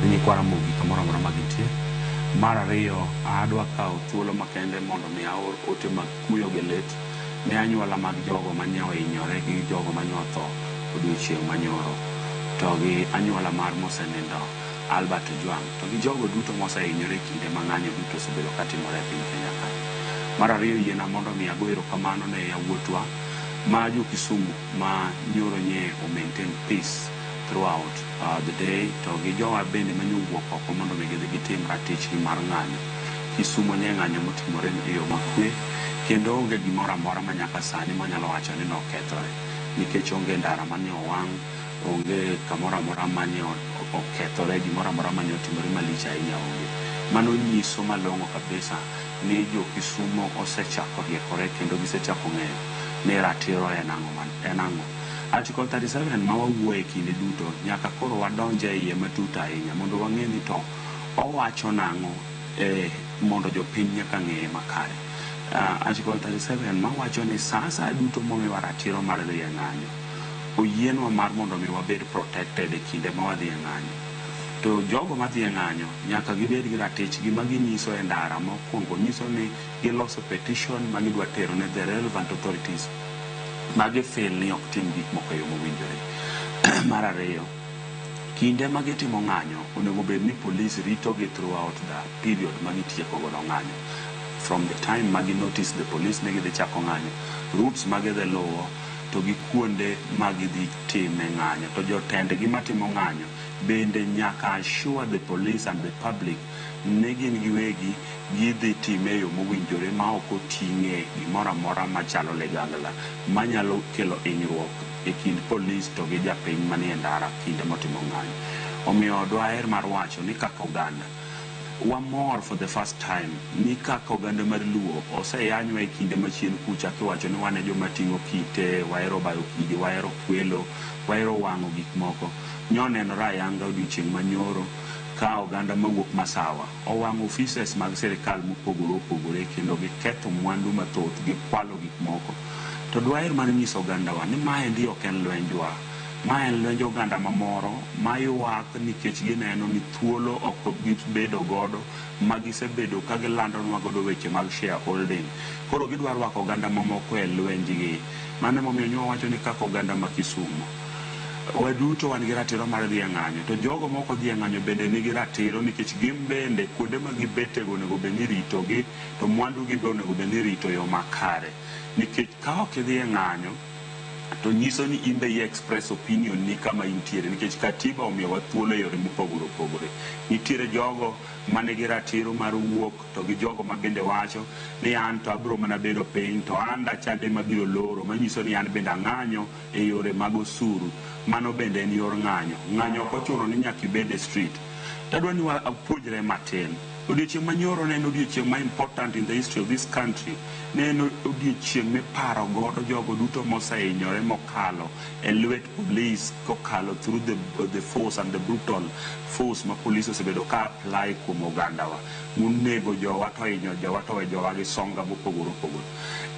ni kwara mugi kamoro amora magintie. Mar ariyo, adwa kawo thuolo makende mondo mi aor ote mag kuyo gi lit ne anyuola mag jogo mane ohinyore gi jogo mane otho odiochieng' manyoro, to gi anyuola mar mosenindo Albert Ojwang, to gi jogo duto mosehinyore kinde ma ng'anyo duto osebedo katimore e piny Kenya ka. Mar ariyo, yiena mondo mi ago erokamano ne yawuotwa ma jo Kisumu ma nyoro nye o maintain peace throughout the day, to gi jowa bende manyowuok oko mondo mi gidhi gitim ratichgi mar ng'anyo. Kisumu ne ng'anyo motimore e yo makwe, kendo onge gimoro amora ma nyaka sani manyalo wacho ni nokethore, nikech onge ndara mane owang', onge kamoro amora mane okethore, gimoro amora mane otimore malich ahinya onge. Mano nyiso malong'o kabisa ni jo Kisumu osechako riekore kendo gisechako ng'eyo ni ratiro en ang'o. Article 37 ma wawuoye kinde duto nyaka koro wadonje e iye matut ahinya mondo wang'e ni to owacho nang'o mondo jopiny nyaka ng'eye makare. Article 37 ma wacho ni sa duto momiwa ratiro mar dhi e ng'anyo, oyienwa mar mondo mi wabed protected e kinde ma wadhi e ng'anyo. To jogo madhi e ng'anyo nyaka gibed gi ratichgi ma ginyiso e ndara. Mokwongo nyiso ni giloso petition ma gidwa tero ne the relevant authorities ma gifil ni ok tim gik moko e yo mowinjore. Mar ariyo, kinde ma gitimo ng'anyo onego bed ni police ritogi throughout the period ma gitieko godo ng'anyo. From the time ma gi notice the police ne gidhi chako ng'anyo, routes ma gidhi luwo, to gi kuonde ma gidhi time ng'anyo, to jotendgi matimo ng'anyo bende nyaka assure the police and the public ne gin giwegi gidhi time e yo mowinjore ma ok oting'e gimoro amora machalo ligangla manyalo kelo hinyruok e kind police to gi japiny manie ndara kinde motimo ng'anyo. Omiyo dwaher mar wacho ni kaka oganda wamor for the first time ni kaka oganda mar Luo oseyanywa e kinde machien kucha kiwacho ni wane joma ting'o kite, wahero bayo kidi, wahero kwelo, wahero wang'o gik moko. Nyonenore ayanga odiochieng' manyoro ka oganda mawuok Masawa owang'o offices mag sirikal mopogore opogore kendo giketho mwandu mathoth, gikwalo gik moko. To dwaher mar nyiso ogandawa ni maendi ok en lwenjwa, ma en lwenj oganda mamoro ma ywak nikech gineno ni thuolo ok gibedo godo ma gisebedo ka gilandonwa godo weche mag shareholding. Koro gidwa rwako oganda mamoko e lwenjgi. Mano emomiyo nyo wacho ni kaka oganda ma Kisumu waduto wan gi ratiro mar dhi e ng'anyo, to jogo moko dhi e ng'anyo bende nigi ratiro nikech gin bende kuonde ma gibetego onego bed ni ritogi, to mwandu gi be onego bed ni rito yo makare. Nikech ka ok idhi e ng'anyo to nyiso ni in be express opinion ni kama intiere, nikech katiba omiyowa thuolo e yore mopogore opogore. Nitiere jogo manigi ratiro mar wuok, to gi jogo ma bende wacho ni an to abiro mana bedo piny, to an dachande mabiro loro, manyiso ni an bende ang'anyo e yore mag osuru. Mano bende en yor ng'anyo. Ng'anyo ok ochuno ni nyaka ibed e street. Tadwa ni wapuonjre matin. Odiochieng' manyoro ne en odiochieng' ma important in the history of this country. Ne en odiochieng' miparo godo jogo duto mosehinyore mokalo e lwet police, kokalo through the force and the brutal force ma police osebedo ka apply kuom ogandawa. Monego jowa to hinyo jowa to we jowa gi songa mopogore opogore.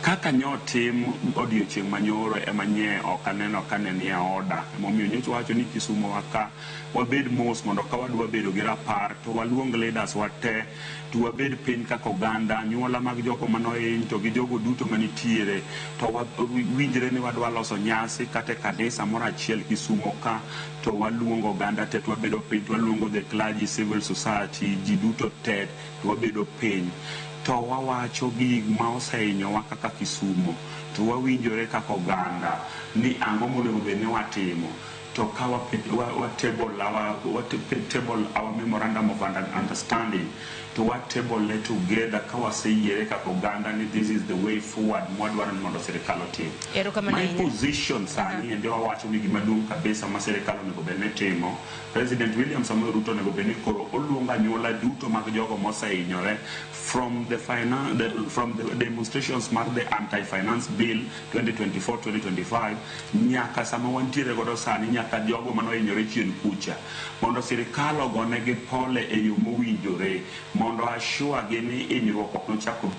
Kaka nyotim odiochieng' manyoro ema nye ok aneno ka ne nie oda. Momiyo nyocha wacho ni Kisumu waka wabed mos mondo ka wadwa bedo gi rapar to waluong leaders wate to wabed piny kaka oganda, anyuola mag jogo manohiny to gi jogo duto manitiere, to winjre ni wadwa loso nyasi kata kanisa moro achiel Kisumu ka, to waluongo oganda te to wabedo piny, to waluongo the clergy, civil society, ji duto te to wabedo piny, to wawacho gig ma osehinyowa kaka Kisumu, to wawinjore kaka oganda ni ang'o monego bed ni watimo. To kawa table our memorandum of understanding, to what table let together kawa seyiere kaka oganda ni this is the way forward mwadwaro ni mondo sirikal otim. My position sani ndio wawacho ni gima duong' kabisa ma sirikal onego bed ni timo. President William Samoei Ruto onego bed ni koro oluongo anyuola duto mag jogo mosehinyore from the demonstrations mar the anti-finance bill 2024-2025 nyaka sama wantiere godo sani, nyaka jogo manohinyore chien kucha, mondo sirikal ogonegi pole e yo mowinjore, mondo assure gi ni hinyruok ok nochako